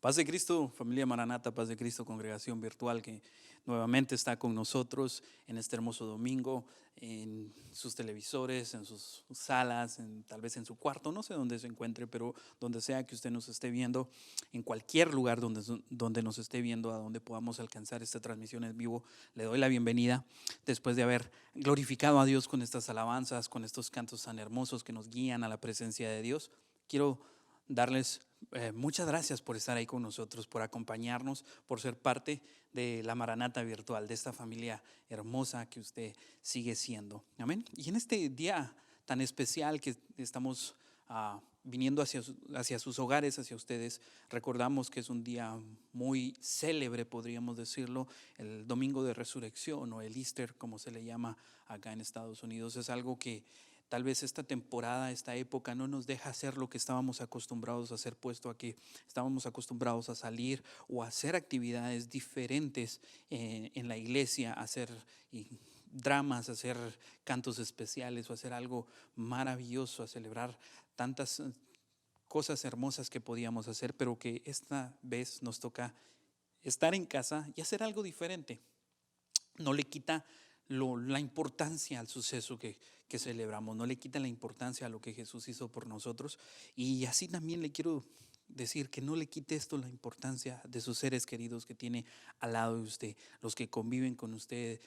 Paz de Cristo, familia Maranata, Paz de Cristo, congregación virtual que nuevamente está con nosotros en este hermoso domingo, en sus televisores, en sus salas, tal vez en su cuarto, no sé dónde se encuentre, pero donde sea que usted nos esté viendo, en cualquier lugar donde nos esté viendo, a donde podamos alcanzar esta transmisión en vivo, le doy la bienvenida después de haber glorificado a Dios con estas alabanzas, con estos cantos tan hermosos que nos guían a la presencia de Dios. Quiero darles muchas gracias por estar ahí con nosotros, por acompañarnos, por ser parte de la Maranata virtual, de esta familia hermosa que usted sigue siendo. Amén. Y en este día tan especial que estamos viniendo hacia sus hogares, hacia ustedes, recordamos que es un día muy célebre, podríamos decirlo, el domingo de resurrección o el Easter, como se le llama acá en Estados Unidos. Es algo que tal vez esta temporada, esta época no nos deja hacer lo que estábamos acostumbrados a hacer, puesto a que estábamos acostumbrados a salir o a hacer actividades diferentes en la iglesia, a hacer dramas, a hacer cantos especiales o hacer algo maravilloso, a celebrar tantas cosas hermosas que podíamos hacer, pero que esta vez nos toca estar en casa y hacer algo diferente. No le quita la importancia al suceso que celebramos, no le quita la importancia a lo que Jesús hizo por nosotros. Y así también le quiero decir que no le quite esto la importancia de sus seres queridos que tiene al lado de usted, los que conviven con usted,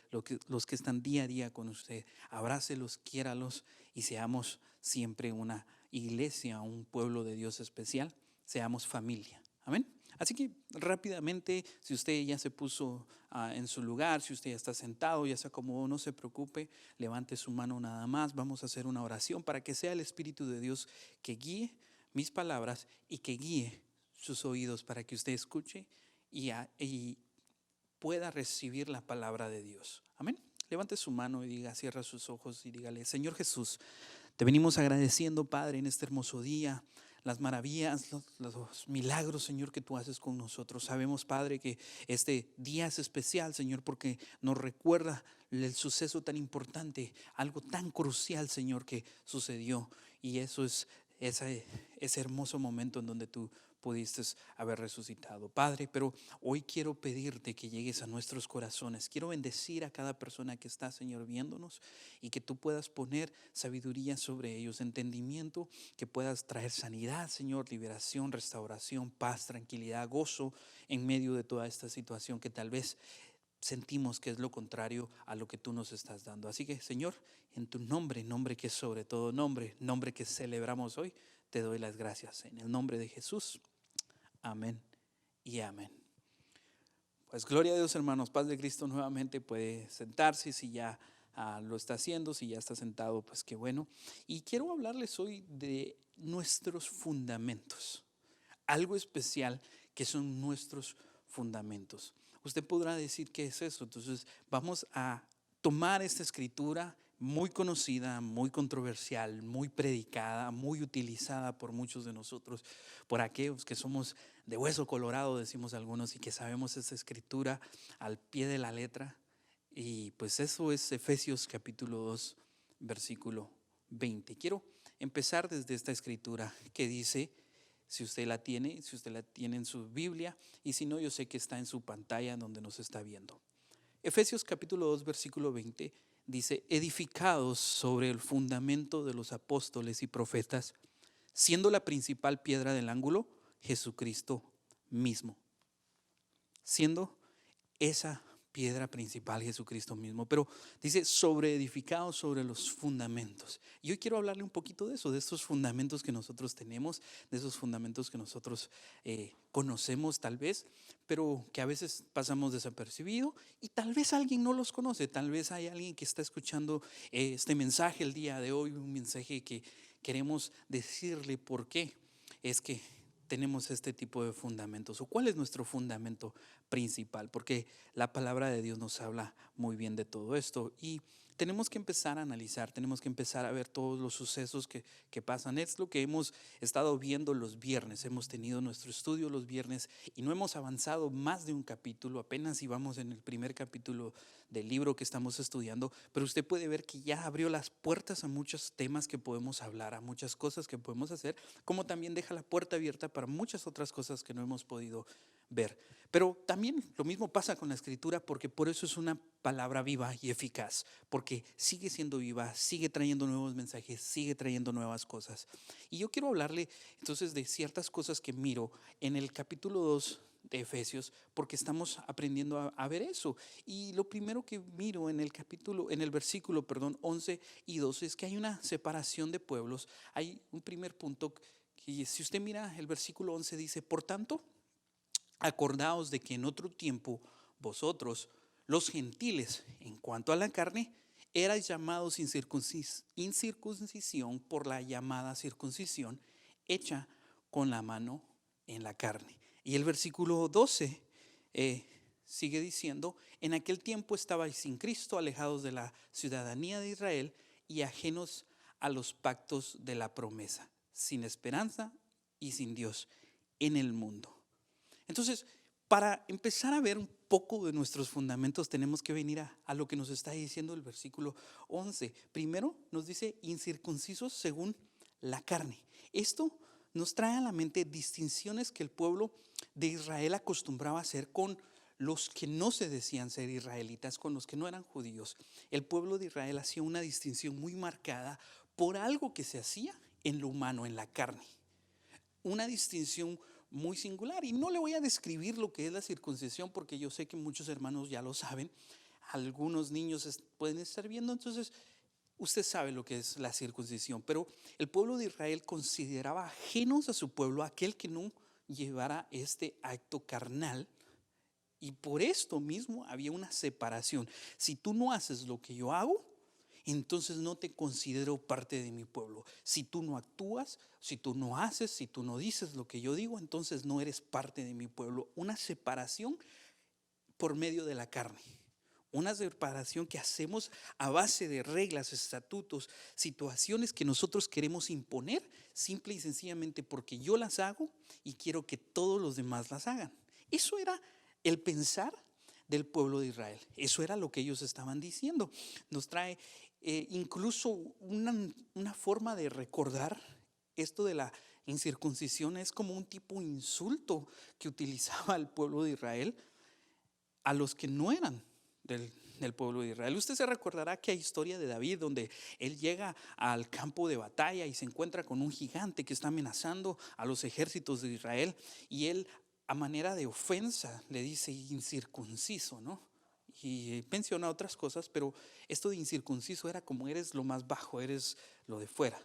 los que están día a día con usted. Abrácelos, quiéralos y seamos siempre una iglesia, un pueblo de Dios especial, seamos familia. Amén. Así que rápidamente, si usted ya se puso en su lugar, si usted ya está sentado, ya se acomodó, no se preocupe, levante su mano nada más. Vamos a hacer una oración para que sea el Espíritu de Dios que guíe mis palabras y que guíe sus oídos para que usted escuche y pueda recibir la palabra de Dios. Amén. Levante su mano y diga, cierra sus ojos y dígale: Señor Jesús, te venimos agradeciendo, Padre, en este hermoso día, las maravillas, los milagros, Señor, que tú haces con nosotros. Sabemos, Padre, que este día es especial, Señor, porque nos recuerda el suceso tan importante, algo tan crucial, Señor, que sucedió. Y eso es ese hermoso momento en donde tú pudiste haber resucitado, Padre. Pero hoy quiero pedirte que llegues a nuestros corazones. Quiero bendecir a cada persona que está, Señor, viéndonos, y que tú puedas poner sabiduría sobre ellos, entendimiento, que puedas traer sanidad, Señor, liberación, restauración, paz, tranquilidad, gozo en medio de toda esta situación que tal vez sentimos que es lo contrario a lo que tú nos estás dando. Así que, Señor, en tu nombre, nombre que es sobre todo nombre, nombre que celebramos hoy, te doy las gracias. En el nombre de Jesús. Amén y amén. Pues gloria a Dios, hermanos. Paz de Cristo. Nuevamente puede sentarse si ya lo está haciendo, si ya está sentado, pues qué bueno. Y quiero hablarles hoy de nuestros fundamentos, algo especial que son nuestros fundamentos. Usted podrá decir, ¿qué es eso? Entonces vamos a tomar esta escritura muy conocida, muy controversial, muy predicada, muy utilizada por muchos de nosotros, por aquellos que somos de hueso colorado, decimos algunos, y que sabemos esta escritura al pie de la letra. Y pues eso es Efesios capítulo 2, versículo 20. Quiero empezar desde esta escritura que dice, si usted la tiene en su Biblia, y si no, yo sé que está en su pantalla donde nos está viendo. Efesios capítulo 2, versículo 20 dice: edificados sobre el fundamento de los apóstoles y profetas, siendo la principal piedra del ángulo Jesucristo mismo. Siendo esa piedra principal Jesucristo mismo. Pero dice sobre edificados sobre los fundamentos. Y hoy quiero hablarle un poquito de eso, de estos fundamentos que nosotros tenemos, de esos fundamentos que nosotros conocemos tal vez, pero que a veces pasamos desapercibido, y tal vez alguien no los conoce. Tal vez hay alguien que está escuchando este mensaje el día de hoy, un mensaje que queremos decirle por qué es que tenemos este tipo de fundamentos, o cuál es nuestro fundamento principal, porque la palabra de Dios nos habla muy bien de todo esto. Y tenemos que empezar a analizar, tenemos que empezar a ver todos los sucesos que pasan. Es lo que hemos estado viendo los viernes. Hemos tenido nuestro estudio los viernes y no hemos avanzado más de un capítulo. Apenas íbamos en el primer capítulo del libro que estamos estudiando, pero usted puede ver que ya abrió las puertas a muchos temas que podemos hablar, a muchas cosas que podemos hacer, como también deja la puerta abierta para muchas otras cosas que no hemos podido ver. Pero también lo mismo pasa con la escritura, porque por eso es una palabra viva y eficaz, porque sigue siendo viva, sigue trayendo nuevos mensajes, sigue trayendo nuevas cosas. Y yo quiero hablarle entonces de ciertas cosas que miro en el capítulo 2 de Efesios, porque estamos aprendiendo a ver eso. Y lo primero que miro en el versículo 11 y 12 es que hay una separación de pueblos. Hay un primer punto que, si usted mira el versículo 11, dice: por tanto, acordaos de que en otro tiempo vosotros, los gentiles, en cuanto a la carne, erais llamados incircuncisión por la llamada circuncisión hecha con la mano en la carne. Y el versículo 12 sigue diciendo: en aquel tiempo estabais sin Cristo, alejados de la ciudadanía de Israel y ajenos a los pactos de la promesa, sin esperanza y sin Dios en el mundo. Entonces, para empezar a ver un poco de nuestros fundamentos, tenemos que venir a lo que nos está diciendo el versículo 11. Primero nos dice: incircuncisos según la carne. Esto nos trae a la mente distinciones que el pueblo de Israel acostumbraba a hacer con los que no se decían ser israelitas, con los que no eran judíos. El pueblo de Israel hacía una distinción muy marcada por algo que se hacía en lo humano, en la carne. Una distinción muy singular, y no le voy a describir lo que es la circuncisión, porque yo sé que muchos hermanos ya lo saben. Algunos niños pueden estar viendo, entonces usted sabe lo que es la circuncisión. Pero el pueblo de Israel consideraba ajenos a su pueblo aquel que no llevara este acto carnal, y por esto mismo había una separación. Si tú no haces lo que yo hago, entonces no te considero parte de mi pueblo. Si tú no actúas, si tú no haces, si tú no dices lo que yo digo, entonces no eres parte de mi pueblo. Una separación por medio de la carne. Una separación que hacemos a base de reglas, estatutos, situaciones que nosotros queremos imponer, simple y sencillamente porque yo las hago y quiero que todos los demás las hagan. Eso era el pensar del pueblo de Israel. Eso era lo que ellos estaban diciendo. Nos trae incluso una forma de recordar esto de la incircuncisión. Es como un tipo de insulto que utilizaba el pueblo de Israel a los que no eran del pueblo de Israel. Usted se recordará que hay historia de David donde él llega al campo de batalla y se encuentra con un gigante que está amenazando a los ejércitos de Israel, y él, a manera de ofensa, le dice incircunciso, ¿no? Y menciona otras cosas, pero esto de incircunciso era como: eres lo más bajo, eres lo de fuera.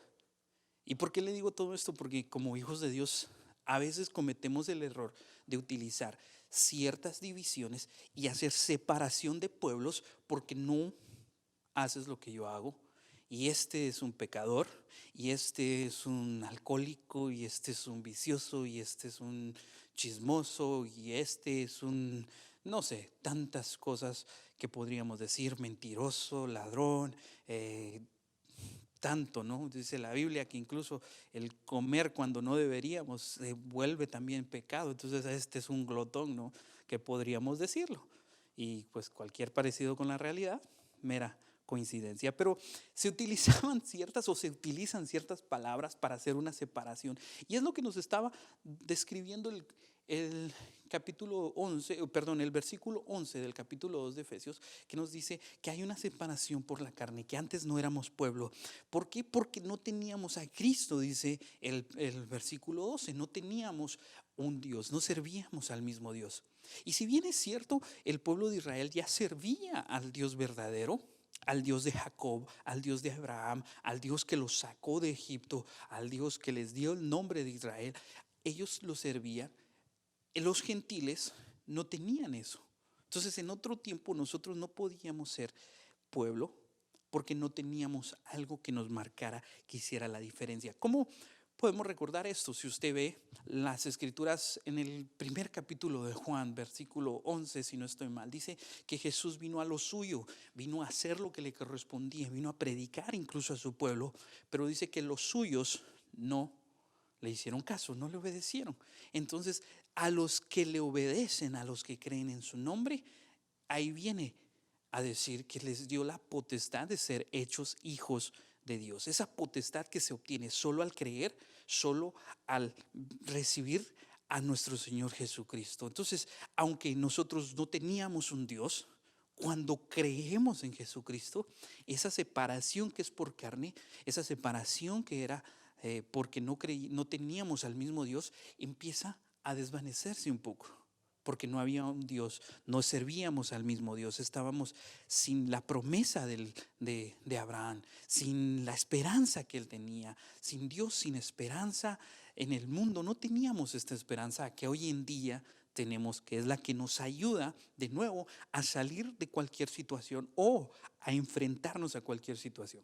¿Y por qué le digo todo esto? Porque como hijos de Dios a veces cometemos el error de utilizar ciertas divisiones y hacer separación de pueblos, porque no haces lo que yo hago, y este es un pecador, y este es un alcohólico, y este es un vicioso, y este es un chismoso, y este es un, no sé, tantas cosas que podríamos decir: mentiroso, ladrón, tanto, ¿no? Dice la Biblia que incluso el comer cuando no deberíamos se vuelve también pecado. Entonces este es un glotón, ¿no? Que podríamos decirlo. Y pues cualquier parecido con la realidad, mera coincidencia. Pero se utilizaban ciertas o se utilizan ciertas palabras para hacer una separación. Y es lo que nos estaba describiendo el capítulo 11, perdón, el versículo 11 del capítulo 2 de Efesios, que nos dice que hay una separación por la carne, que antes no éramos pueblo. ¿Por qué? Porque no teníamos a Cristo, dice el versículo 12, no teníamos un Dios, no servíamos al mismo Dios. Y si bien es cierto, el pueblo de Israel ya servía al Dios verdadero, al Dios de Jacob, al Dios de Abraham, al Dios que los sacó de Egipto, al Dios que les dio el nombre de Israel, ellos lo servían. Los gentiles no tenían eso. Entonces, en otro tiempo nosotros no podíamos ser pueblo porque no teníamos algo que nos marcara, que hiciera la diferencia. ¿Cómo podemos recordar esto? Si usted ve las escrituras en el primer capítulo de Juan, versículo 11, si no estoy mal, dice que Jesús vino a lo suyo, vino a hacer lo que le correspondía, vino a predicar incluso a su pueblo, pero dice que los suyos no le hicieron caso, no le obedecieron. Entonces, a los que le obedecen, a los que creen en su nombre, ahí viene a decir que les dio la potestad de ser hechos hijos de Dios. Esa potestad que se obtiene solo al creer, solo al recibir a nuestro Señor Jesucristo. Entonces, aunque nosotros no teníamos un Dios, cuando creemos en Jesucristo, esa separación que es por carne, esa separación que era porque no teníamos al mismo Dios, empieza a desvanecerse un poco. Porque no había un Dios, no servíamos al mismo Dios, estábamos sin la promesa de Abraham, sin la esperanza que él tenía, sin Dios, sin esperanza en el mundo. No teníamos esta esperanza que hoy en día tenemos, que es la que nos ayuda de nuevo a salir de cualquier situación o a enfrentarnos a cualquier situación.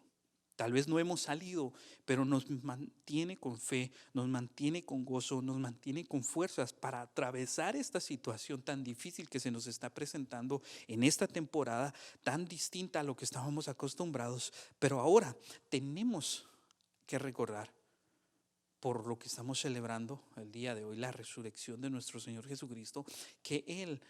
Tal vez no hemos salido, pero nos mantiene con fe, nos mantiene con gozo, nos mantiene con fuerzas para atravesar esta situación tan difícil que se nos está presentando en esta temporada, tan distinta a lo que estábamos acostumbrados. Pero ahora tenemos que recordar, por lo que estamos celebrando el día de hoy, la resurrección de nuestro Señor Jesucristo, que Él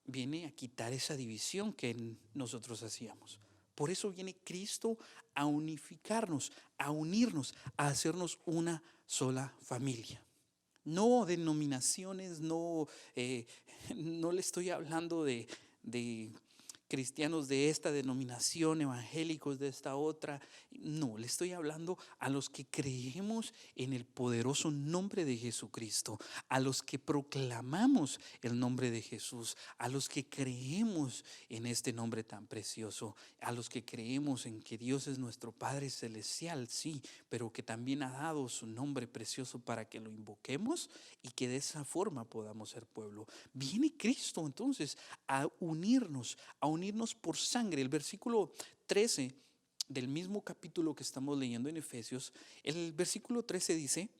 viene a quitar esa división que nosotros hacíamos. Por eso viene Cristo a unificarnos, a unirnos, a hacernos una sola familia. No denominaciones, no le estoy hablando de cristianos de esta denominación, evangélicos de esta otra. No, le estoy hablando a los que creemos en el poderoso nombre de Jesucristo, a los que proclamamos el nombre de Jesús, a los que creemos en este nombre tan precioso, a los que creemos en que Dios es nuestro Padre Celestial, sí, pero que también ha dado su nombre precioso para que lo invoquemos y que de esa forma podamos ser pueblo. Viene Cristo entonces a unirnos por sangre. El versículo 13 del mismo capítulo que estamos leyendo en Efesios, el versículo 13 dice: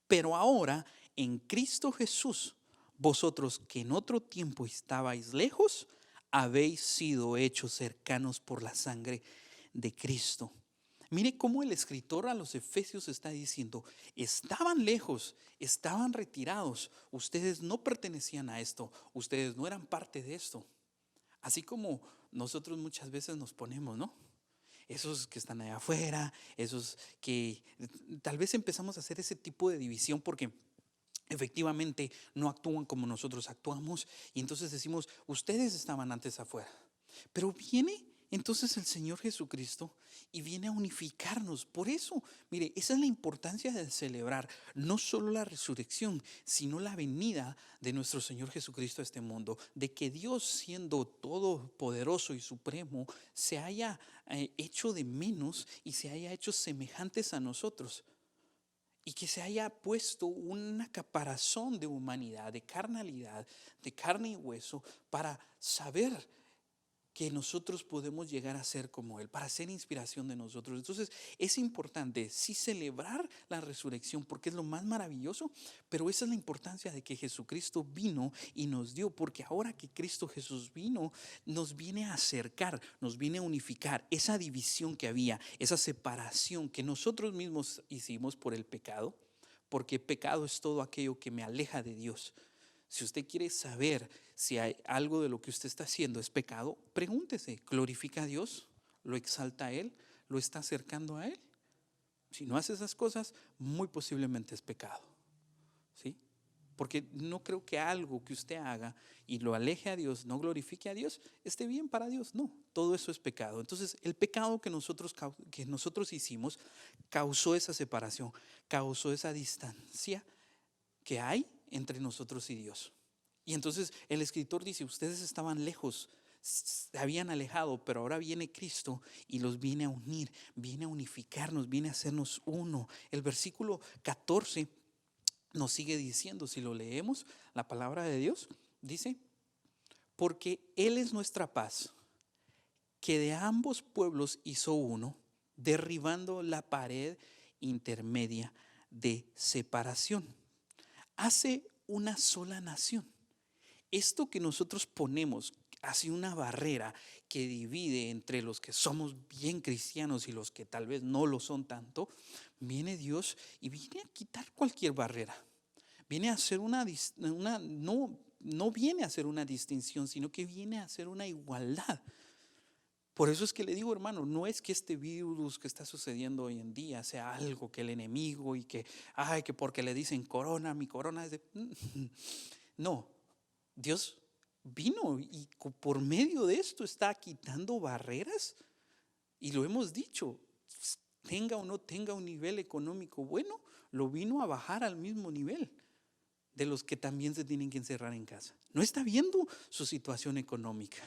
pero ahora en Cristo Jesús, vosotros que en otro tiempo estabais lejos, habéis sido hechos cercanos por la sangre de Cristo. Mire cómo el escritor a los Efesios está diciendo: estaban lejos, estaban retirados, ustedes no pertenecían a esto, ustedes no eran parte de esto. Así como nosotros muchas veces nos ponemos, ¿no? Esos que están allá afuera, esos que tal vez empezamos a hacer ese tipo de división porque efectivamente no actúan como nosotros actuamos, y entonces decimos: ustedes estaban antes afuera. Pero viene entonces el Señor Jesucristo y viene a unificarnos. Por eso, mire, esa es la importancia de celebrar no solo la resurrección, sino la venida de nuestro Señor Jesucristo a este mundo. De que Dios, siendo todopoderoso y supremo, se haya hecho de menos y se haya hecho semejantes a nosotros. Y que se haya puesto una caparazón de humanidad, de carnalidad, de carne y hueso, para saber que nosotros podemos llegar a ser como Él, para ser inspiración de nosotros. Entonces es importante sí celebrar la resurrección porque es lo más maravilloso, pero esa es la importancia de que Jesucristo vino y nos dio, porque ahora que Cristo Jesús vino, nos viene a acercar, nos viene a unificar esa división que había, esa separación que nosotros mismos hicimos por el pecado, porque pecado es todo aquello que me aleja de Dios. Si usted quiere saber si hay algo de lo que usted está haciendo es pecado, pregúntese: ¿glorifica a Dios? ¿Lo exalta a Él? ¿Lo está acercando a Él? Si no hace esas cosas, muy posiblemente es pecado, ¿sí? Porque no creo que algo que usted haga y lo aleje a Dios, no glorifique a Dios, esté bien para Dios. No, todo eso es pecado. Entonces el pecado que nosotros hicimos causó esa separación, causó esa distancia que hay entre nosotros y Dios. Y entonces el escritor dice: ustedes estaban lejos, se habían alejado, pero ahora viene Cristo y los viene a unir, viene a unificarnos, viene a hacernos uno. El versículo 14 nos sigue diciendo, si lo leemos, la palabra de Dios dice: porque Él es nuestra paz, que de ambos pueblos hizo uno, derribando la pared intermedia de separación. Hace una sola nación. Esto que nosotros ponemos hace una barrera que divide entre los que somos bien cristianos y los que tal vez no lo son tanto. Viene Dios y viene a quitar cualquier barrera. Viene a hacer no viene a hacer una distinción, sino que viene a hacer una igualdad. Por eso es que le digo, hermano, no es que este virus que está sucediendo hoy en día sea algo que el enemigo y que porque le dicen corona, mi corona es de... No, Dios vino y por medio de esto está quitando barreras, y lo hemos dicho, tenga o no tenga un nivel económico bueno, lo vino a bajar al mismo nivel de los que también se tienen que encerrar en casa. No está viendo su situación económica.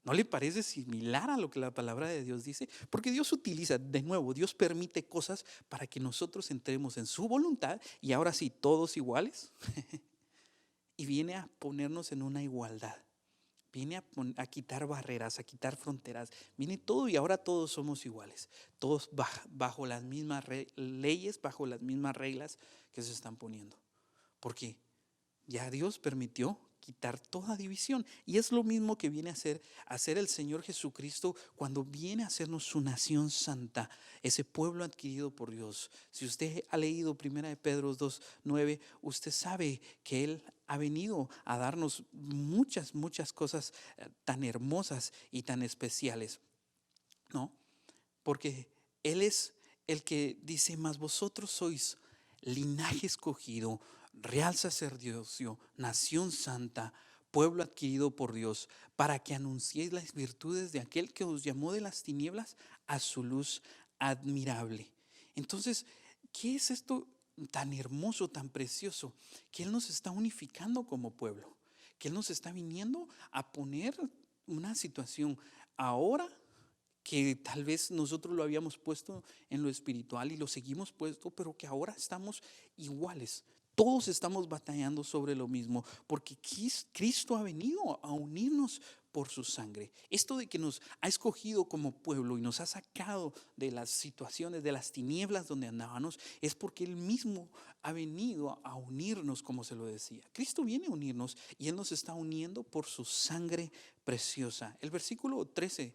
¿No le parece similar a lo que la palabra de Dios dice? Porque Dios utiliza, de nuevo, Dios permite cosas para que nosotros entremos en su voluntad, y ahora sí, todos iguales. Y viene a ponernos en una igualdad. Viene a quitar barreras, a quitar fronteras. Viene todo, y ahora todos somos iguales. Todos bajo las mismas leyes, bajo las mismas reglas que se están poniendo. Porque ya Dios permitió quitar toda división. Y es lo mismo que viene a hacer el Señor Jesucristo cuando viene a hacernos su nación santa, ese pueblo adquirido por Dios. Si usted ha leído 1 Pedro 2:9, usted sabe que Él ha venido a darnos muchas cosas tan hermosas y tan especiales, ¿no? Porque Él es el que dice: mas vosotros sois linaje escogido, real sacerdocio, nación santa, pueblo adquirido por Dios, para que anunciéis las virtudes de aquel que os llamó de las tinieblas a su luz admirable. Entonces, ¿qué es esto tan hermoso, tan precioso? Que Él nos está unificando como pueblo, que Él nos está viniendo a poner una situación ahora que tal vez nosotros lo habíamos puesto en lo espiritual y lo seguimos puesto, pero que ahora estamos iguales. Todos estamos batallando sobre lo mismo, porque Cristo ha venido a unirnos por su sangre. Esto de que nos ha escogido como pueblo y nos ha sacado de las situaciones, de las tinieblas donde andábamos, es porque Él mismo ha venido a unirnos, como se lo decía. Cristo viene a unirnos y Él nos está uniendo por su sangre preciosa. El versículo 13,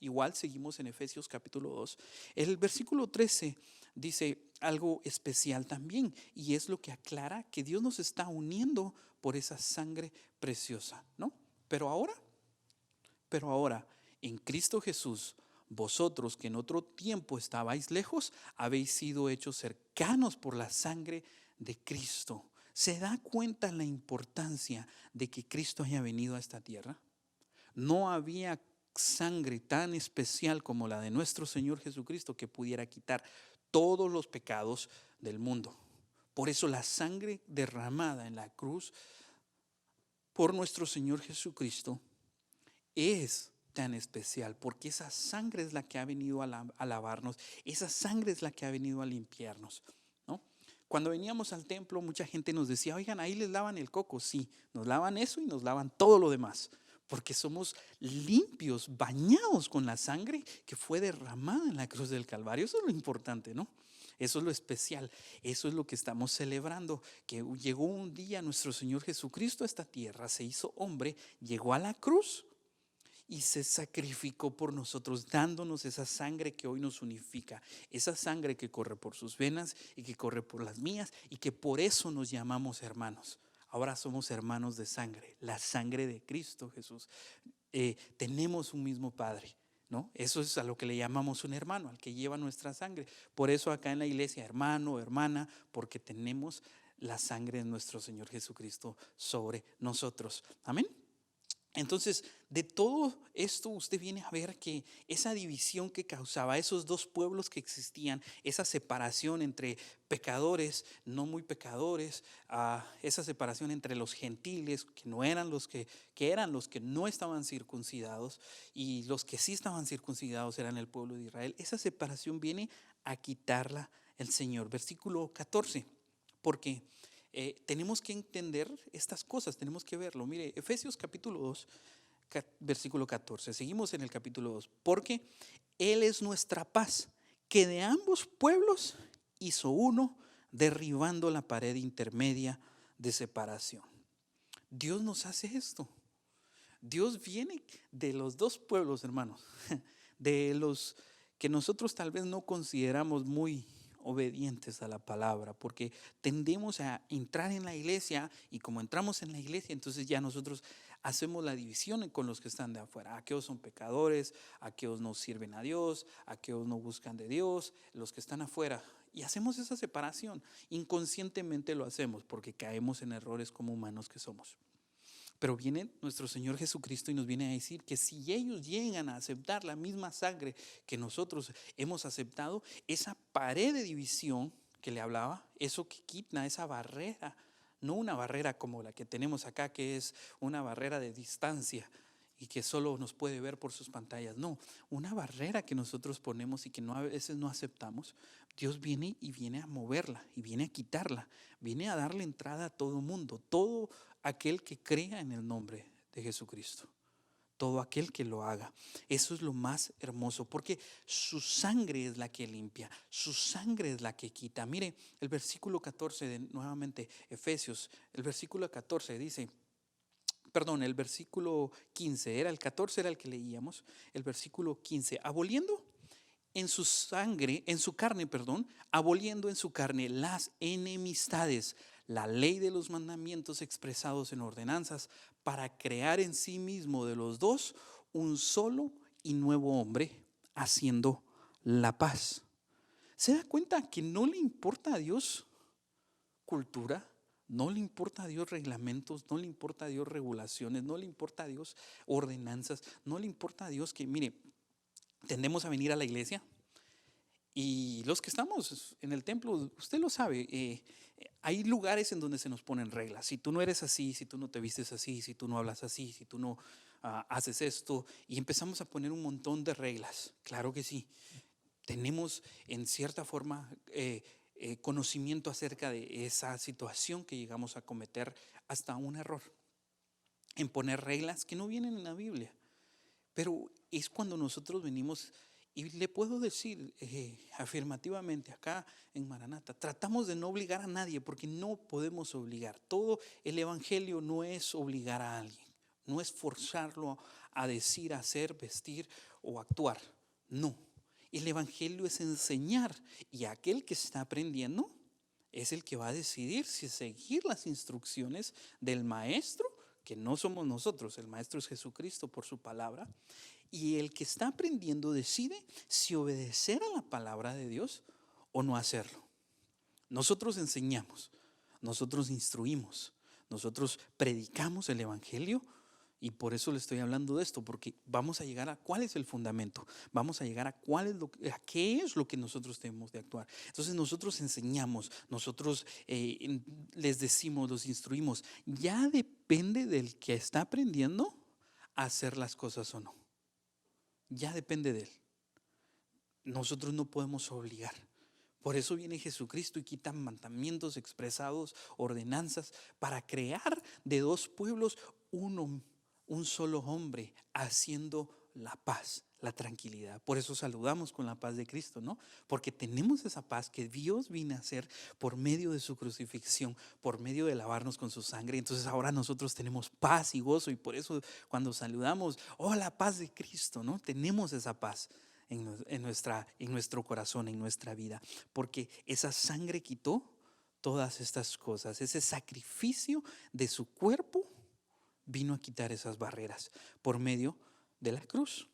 igual seguimos en Efesios capítulo 2. El versículo 13 dice algo especial también, y es lo que aclara que Dios nos está uniendo por esa sangre preciosa, ¿no? Pero ahora, en Cristo Jesús, vosotros que en otro tiempo estabais lejos, habéis sido hechos cercanos por la sangre de Cristo. ¿Se da cuenta la importancia de que Cristo haya venido a esta tierra? No había sangre tan especial como la de nuestro Señor Jesucristo que pudiera quitar todos los pecados del mundo. Por eso la sangre derramada en la cruz por nuestro Señor Jesucristo es tan especial, porque esa sangre es la que ha venido a lavarnos, esa sangre es la que ha venido a limpiarnos, ¿no? Cuando veníamos al templo, mucha gente nos decía: oigan, ahí les lavan el coco. Sí, nos lavan eso y nos lavan todo lo demás, porque somos limpios, bañados con la sangre que fue derramada en la cruz del Calvario. Eso es lo importante, ¿no? Eso es lo especial, eso es lo que estamos celebrando, que llegó un día nuestro Señor Jesucristo a esta tierra, se hizo hombre, llegó a la cruz y se sacrificó por nosotros, dándonos esa sangre que hoy nos unifica, esa sangre que corre por sus venas y que corre por las mías, y que por eso nos llamamos hermanos. Ahora somos hermanos de sangre, la sangre de Cristo Jesús. Tenemos un mismo Padre, ¿no? Eso es a lo que le llamamos un hermano, al que lleva nuestra sangre. Por eso acá en la iglesia, hermano, hermana, porque tenemos la sangre de nuestro Señor Jesucristo sobre nosotros. Amén. Entonces, de todo esto usted viene a ver que esa división que causaba esos dos pueblos que existían, esa separación entre pecadores, no muy pecadores, esa separación entre los gentiles, que no eran los que eran los que no estaban circuncidados, y los que sí estaban circuncidados eran el pueblo de Israel. Esa separación viene a quitarla el Señor. Versículo 14, porque tenemos que entender estas cosas, tenemos que verlo. Mire, Efesios capítulo 2, versículo 14. Seguimos en el capítulo 2. Porque Él es nuestra paz, que de ambos pueblos hizo uno, derribando la pared intermedia de separación. Dios nos hace esto. Dios viene de los dos pueblos, hermanos, de los que nosotros tal vez no consideramos muy obedientes a la palabra, porque tendemos a entrar en la iglesia, y como entramos en la iglesia, entonces ya nosotros hacemos la división con los que están de afuera. Aquellos son pecadores, aquellos no sirven a Dios, aquellos no buscan de Dios, los que están afuera. Y hacemos esa separación. Inconscientemente lo hacemos porque caemos en errores como humanos que somos. Pero viene nuestro Señor Jesucristo y nos viene a decir que si ellos llegan a aceptar la misma sangre que nosotros hemos aceptado, esa pared de división que le hablaba, eso que quita, esa barrera, no una barrera como la que tenemos acá, que es una barrera de distancia y que solo nos puede ver por sus pantallas. No, una barrera que nosotros ponemos y que a veces no aceptamos. Dios viene y viene a moverla y viene a quitarla, viene a darle entrada a todo mundo, todo aquel que crea en el nombre de Jesucristo, todo aquel que lo haga. Eso es lo más hermoso, porque su sangre es la que limpia, su sangre es la que quita. Mire el versículo 14 de nuevamente Efesios, el versículo 14 dice, perdón, el versículo 15, era el 14 era el que leíamos, el versículo 15, aboliendo en su sangre, en su carne, perdón, aboliendo en su carne las enemistades, la ley de los mandamientos expresados en ordenanzas, para crear en sí mismo de los dos un solo y nuevo hombre, haciendo la paz. ¿Se da cuenta que no le importa a Dios cultura? No le importa a Dios reglamentos, no le importa a Dios regulaciones, no le importa a Dios ordenanzas, no le importa a Dios que, mire, tendemos a venir a la iglesia y los que estamos en el templo, usted lo sabe, hay lugares en donde se nos ponen reglas. Si tú no eres así, si tú no te vistes así, si tú no hablas así, si tú no haces esto, y empezamos a poner un montón de reglas. Claro que sí, tenemos en cierta forma conocimiento acerca de esa situación que llegamos a cometer hasta un error en poner reglas que no vienen en la Biblia. Pero es cuando nosotros venimos, y le puedo decir afirmativamente acá en Maranata, tratamos de no obligar a nadie, porque no podemos obligar. Todo el evangelio no es obligar a alguien, no es forzarlo a decir, hacer, vestir o actuar. No, el evangelio es enseñar, y aquel que está aprendiendo es el que va a decidir si seguir las instrucciones del maestro, que no somos nosotros, el maestro es Jesucristo por su palabra, y el que está aprendiendo decide si obedecer a la palabra de Dios o no hacerlo. Nosotros enseñamos, nosotros instruimos, nosotros predicamos el evangelio, y por eso le estoy hablando de esto, porque vamos a llegar a cuál es el fundamento, vamos a llegar a qué es lo que nosotros tenemos de actuar. Entonces nosotros enseñamos, nosotros les decimos, los instruimos. Ya depende del que está aprendiendo a hacer las cosas o no. Ya depende de él. Nosotros no podemos obligar. Por eso viene Jesucristo y quita mandamientos expresados, ordenanzas, para crear de dos pueblos un solo hombre, haciendo la paz, la tranquilidad. Por eso saludamos con la paz de Cristo, ¿no? Porque tenemos esa paz que Dios vino a hacer por medio de su crucifixión, por medio de lavarnos con su sangre. Entonces ahora nosotros tenemos paz y gozo, y por eso cuando saludamos, oh, la paz de Cristo, ¿no? Tenemos esa paz en nuestro corazón, en nuestra vida, porque esa sangre quitó todas estas cosas. Ese sacrificio de su cuerpo vino a quitar esas barreras por medio de la cruz.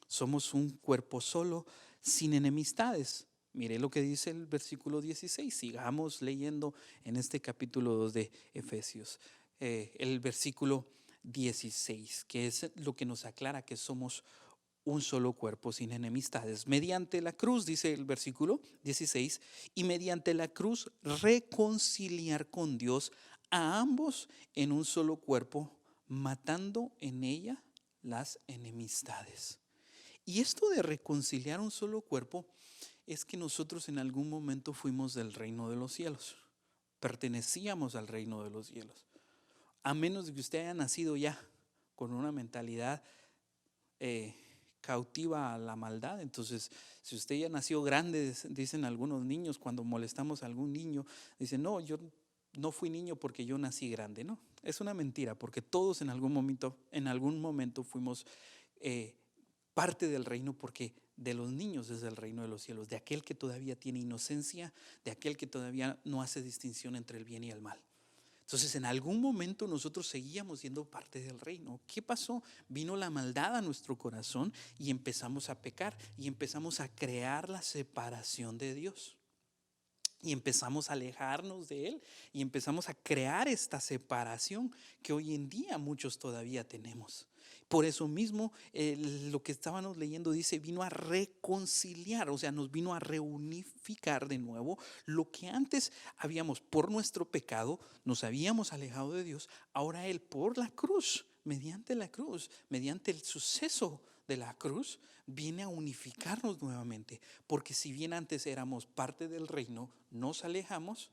Somos un cuerpo solo, sin enemistades. Mire lo que dice el versículo 16. Sigamos leyendo en este capítulo 2 de Efesios. El versículo 16, que es lo que nos aclara que somos un solo cuerpo sin enemistades. Mediante la cruz, dice el versículo 16, y mediante la cruz reconciliar con Dios a ambos en un solo cuerpo, matando en ella las enemistades. Y esto de reconciliar un solo cuerpo es que nosotros en algún momento fuimos del reino de los cielos, pertenecíamos al reino de los cielos. A menos de que usted haya nacido ya con una mentalidad cautiva a la maldad. Entonces, si usted ya nació grande, dicen algunos niños, cuando molestamos a algún niño, dicen, no, yo no fui niño porque yo nací grande. No, es una mentira, porque todos en algún momento fuimos parte del reino, porque de los niños es el reino de los cielos, de aquel que todavía tiene inocencia, de aquel que todavía no hace distinción entre el bien y el mal. Entonces, en algún momento nosotros seguíamos siendo parte del reino. ¿Qué pasó? Vino la maldad a nuestro corazón y empezamos a pecar y empezamos a crear la separación de Dios. Y empezamos a alejarnos de Él y empezamos a crear esta separación que hoy en día muchos todavía tenemos. Por eso mismo, lo que estábamos leyendo dice, vino a reconciliar, o sea, nos vino a reunificar de nuevo lo que antes habíamos, por nuestro pecado, nos habíamos alejado de Dios. Ahora Él, por la cruz, mediante el suceso de la cruz, viene a unificarnos nuevamente. Porque si bien antes éramos parte del reino, nos alejamos,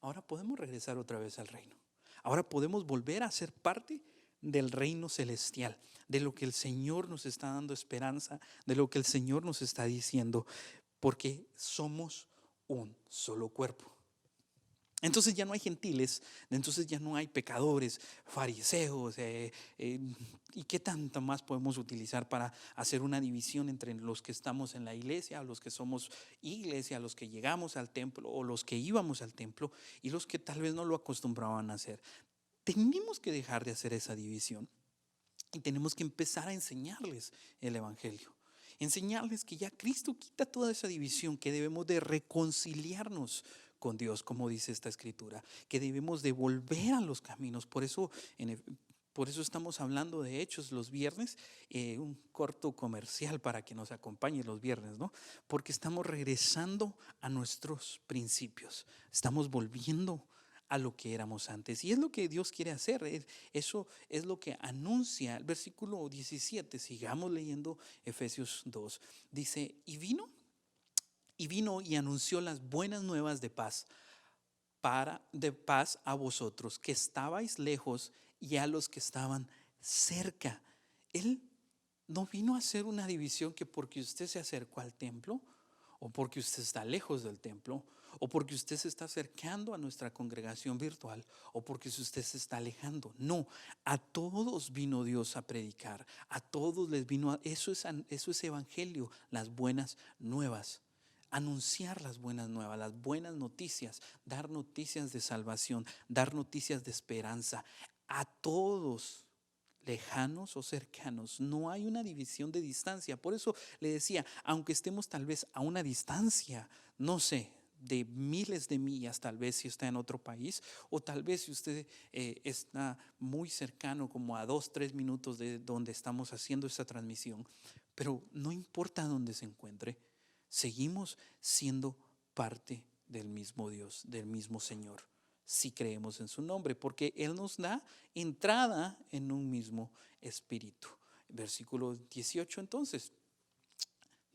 ahora podemos regresar otra vez al reino. Ahora podemos volver a ser parte del reino celestial, de lo que el Señor nos está dando esperanza, de lo que el Señor nos está diciendo, porque somos un solo cuerpo. Entonces ya no hay gentiles, entonces ya no hay pecadores, fariseos, y qué tanto más podemos utilizar para hacer una división entre los que estamos en la iglesia, los que somos iglesia, los que llegamos al templo o los que íbamos al templo y los que tal vez no lo acostumbraban a hacer. Tenemos que dejar de hacer esa división y tenemos que empezar a enseñarles el evangelio. Enseñarles que ya Cristo quita toda esa división, que debemos de reconciliarnos con Dios, como dice esta escritura, que debemos de volver a los caminos. Por eso estamos hablando de Hechos los viernes, un corto comercial para que nos acompañe los viernes, ¿no? Porque estamos regresando a nuestros principios, estamos volviendo a lo que éramos antes. Y es lo que Dios quiere hacer. Eso es lo que anuncia el versículo 17. Sigamos leyendo Efesios 2. Dice, y vino y anunció las buenas nuevas de paz a vosotros que estabais lejos y a los que estaban cerca. Él no vino a hacer una división que porque usted se acercó al templo o porque usted está lejos del templo o porque usted se está acercando a nuestra congregación virtual o porque usted se está alejando. No, a todos vino Dios a predicar, a todos les vino eso es evangelio, las buenas nuevas. Anunciar las buenas nuevas, las buenas noticias, dar noticias de salvación, dar noticias de esperanza a todos, lejanos o cercanos. No hay una división de distancia. Por eso le decía, aunque estemos tal vez a una distancia, no sé, de miles de millas, tal vez si está en otro país, o tal vez si usted está muy cercano, como a 2-3 minutos de donde estamos haciendo esta transmisión, pero no importa dónde se encuentre, seguimos siendo parte del mismo Dios, del mismo Señor, si creemos en su nombre, porque Él nos da entrada en un mismo espíritu. Versículo 18 entonces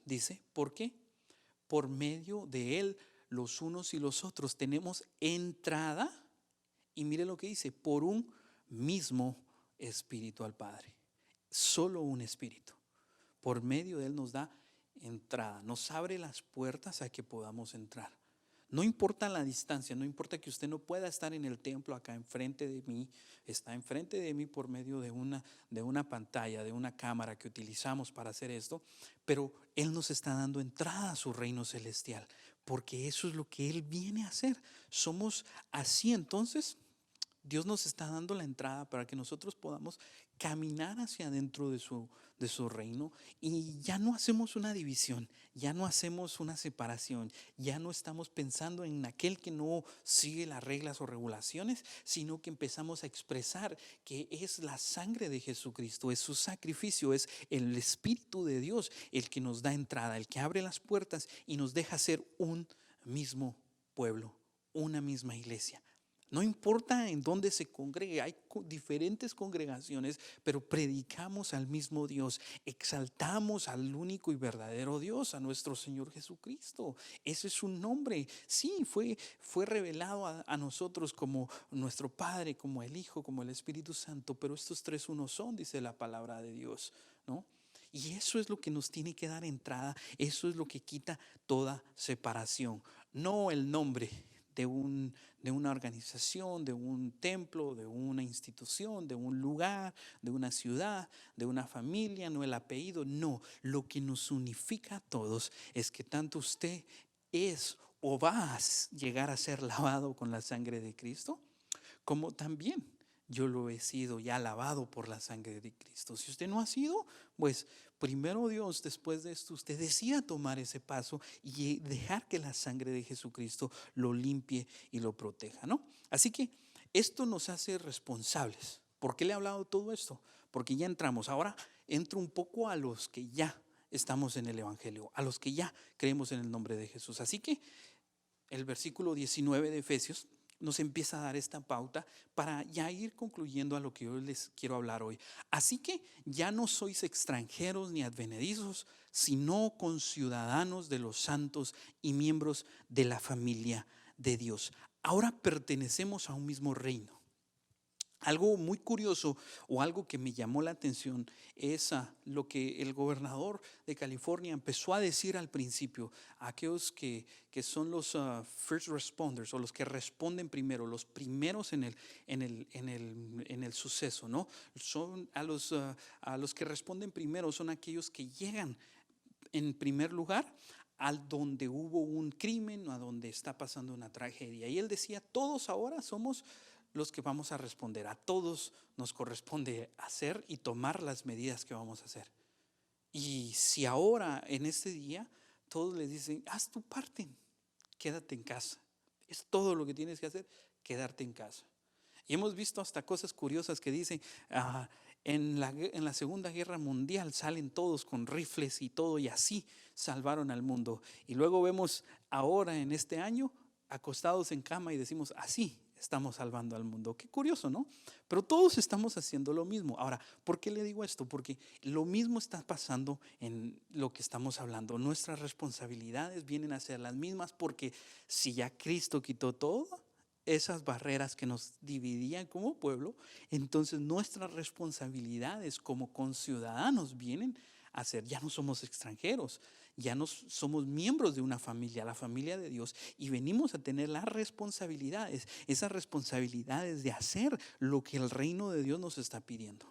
dice, ¿por qué? Por medio de Él los unos y los otros tenemos entrada, y mire lo que dice, por un mismo espíritu al Padre. Solo un espíritu. Por medio de Él nos da entrada, nos abre las puertas a que podamos entrar. No importa la distancia, no importa que usted no pueda estar en el templo acá enfrente de mí, está enfrente de mí por medio de una pantalla, de una cámara que utilizamos para hacer esto, pero Él nos está dando entrada a su reino celestial, porque eso es lo que Él viene a hacer. Somos así, entonces Dios nos está dando la entrada para que nosotros podamos caminar hacia adentro de su reino, y ya no hacemos una división, ya no hacemos una separación, ya no estamos pensando en aquel que no sigue las reglas o regulaciones, sino que empezamos a expresar que es la sangre de Jesucristo, es su sacrificio, es el Espíritu de Dios el que nos da entrada, el que abre las puertas y nos deja ser un mismo pueblo, una misma iglesia. No importa en dónde se congregue, hay diferentes congregaciones, pero predicamos al mismo Dios, exaltamos al único y verdadero Dios, a nuestro Señor Jesucristo. Ese es su nombre. Sí, fue revelado a nosotros como nuestro Padre, como el Hijo, como el Espíritu Santo, pero estos tres uno son, dice la palabra de Dios, ¿no? Y eso es lo que nos tiene que dar entrada, eso es lo que quita toda separación, no el nombre de, de una organización, de un templo, de una institución, de un lugar, de una ciudad, de una familia, no el apellido, no. Lo que nos unifica a todos es que tanto usted es o va a llegar a ser lavado con la sangre de Cristo, como también yo lo he sido ya lavado por la sangre de Cristo. Si usted no ha sido, pues primero Dios, después de esto, usted decida tomar ese paso y dejar que la sangre de Jesucristo lo limpie y lo proteja, ¿no? Así que esto nos hace responsables. ¿Por qué le he hablado todo esto? Porque ya entramos. Ahora entro un poco a los que ya estamos en el Evangelio, a los que ya creemos en el nombre de Jesús. Así que el versículo 19 de Efesios nos empieza a dar esta pauta para ya ir concluyendo a lo que yo les quiero hablar hoy. Así que ya no sois extranjeros ni advenedizos, sino conciudadanos de los santos y miembros de la familia de Dios. Ahora pertenecemos a un mismo reino. Algo muy curioso o algo que me llamó la atención es lo que el gobernador de California empezó a decir al principio, aquellos que son los first responders o los que responden primero, los primeros en el suceso, ¿no? Son a los que responden primero, son aquellos que llegan en primer lugar al donde hubo un crimen o a donde está pasando una tragedia. Y él decía, todos ahora somos los que vamos a responder, a todos nos corresponde hacer y tomar las medidas que vamos a hacer. Y si ahora en este día todos le dicen, haz tu parte, quédate en casa, es todo lo que tienes que hacer, quedarte en casa. Y hemos visto hasta cosas curiosas que dicen, en la Segunda Guerra Mundial salen todos con rifles y todo, y así salvaron al mundo. Y luego vemos ahora en este año acostados en cama y decimos, así estamos salvando al mundo. Qué curioso, ¿no? Pero todos estamos haciendo lo mismo. Ahora, ¿por qué le digo esto? Porque lo mismo está pasando en lo que estamos hablando. Nuestras responsabilidades vienen a ser las mismas, porque si ya Cristo quitó todo, esas barreras que nos dividían como pueblo, entonces nuestras responsabilidades como conciudadanos vienen a ser, ya no somos extranjeros, ya no somos miembros de una familia, la familia de Dios, y venimos a tener las responsabilidades, esas responsabilidades de hacer lo que el reino de Dios nos está pidiendo.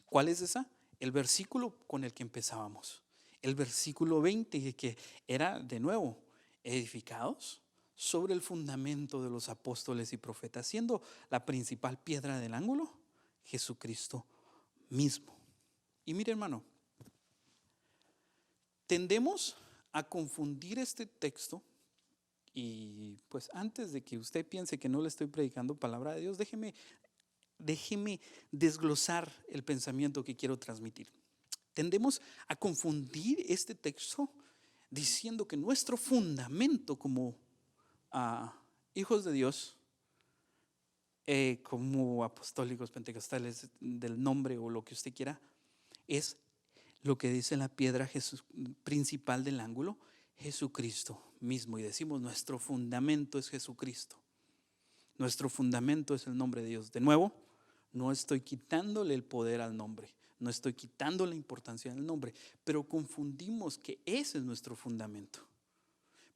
¿Cuál es esa? El versículo con el que empezábamos, el versículo 20, que era de nuevo, edificados sobre el fundamento de los apóstoles y profetas, siendo la principal piedra del ángulo Jesucristo mismo. Y mire, hermano, tendemos a confundir este texto, y pues antes de que usted piense que no le estoy predicando palabra de Dios, déjeme desglosar el pensamiento que quiero transmitir. Tendemos a confundir este texto diciendo que nuestro fundamento como hijos de Dios, como apostólicos pentecostales del nombre o lo que usted quiera, es lo que dice la piedra principal del ángulo, Jesucristo mismo. Y decimos, nuestro fundamento es Jesucristo. Nuestro fundamento es el nombre de Dios. De nuevo, no estoy quitándole el poder al nombre, no estoy quitando la importancia del nombre, pero confundimos que ese es nuestro fundamento.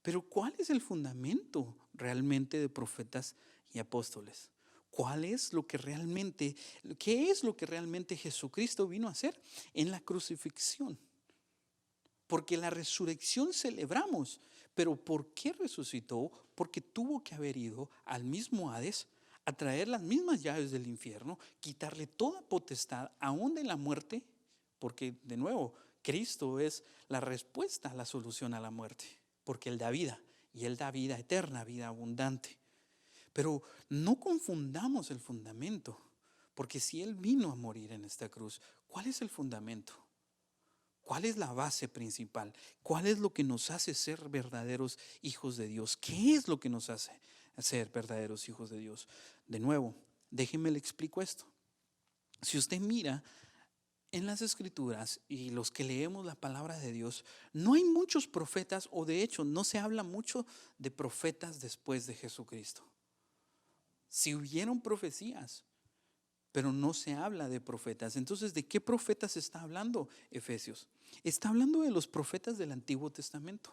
Pero ¿cuál es el fundamento realmente de profetas y apóstoles? ¿Qué es lo que realmente Jesucristo vino a hacer en la crucifixión? Porque la resurrección celebramos, pero ¿por qué resucitó? Porque tuvo que haber ido al mismo Hades a traer las mismas llaves del infierno, quitarle toda potestad, aún de la muerte, porque de nuevo, Cristo es la respuesta, la solución a la muerte, porque Él da vida, y Él da vida eterna, vida abundante. Pero no confundamos el fundamento, porque si Él vino a morir en esta cruz, ¿cuál es el fundamento? ¿Cuál es la base principal? ¿Cuál es lo que nos hace ser verdaderos hijos de Dios? ¿Qué es lo que nos hace ser verdaderos hijos de Dios? De nuevo, déjenme le explico esto. Si usted mira en las Escrituras y los que leemos la palabra de Dios, no hay muchos profetas, o de hecho no se habla mucho de profetas después de Jesucristo. Si hubieron profecías, pero no se habla de profetas. Entonces, ¿de qué profetas está hablando Efesios? Está hablando de los profetas del Antiguo Testamento,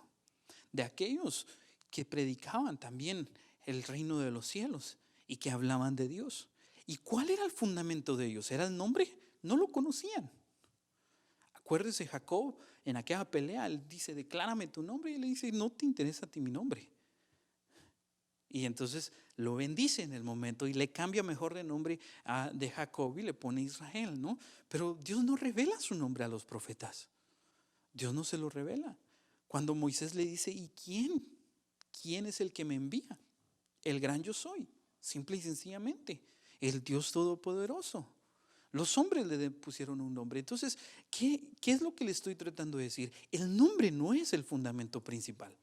de aquellos que predicaban también el reino de los cielos y que hablaban de Dios. ¿Y cuál era el fundamento de ellos? ¿Era el nombre? No lo conocían. Acuérdese Jacob en aquella pelea, él dice, declárame tu nombre, y él le dice, no te interesa a ti mi nombre. Y entonces lo bendice en el momento y le cambia mejor de nombre de Jacob y le pone Israel, ¿no? Pero Dios no revela su nombre a los profetas. Dios no se lo revela. Cuando Moisés le dice, ¿y quién? ¿Quién es el que me envía? El gran yo soy, simple y sencillamente, el Dios todopoderoso. Los hombres le pusieron un nombre. Entonces, ¿qué es lo que le estoy tratando de decir? El nombre no es el fundamento principal.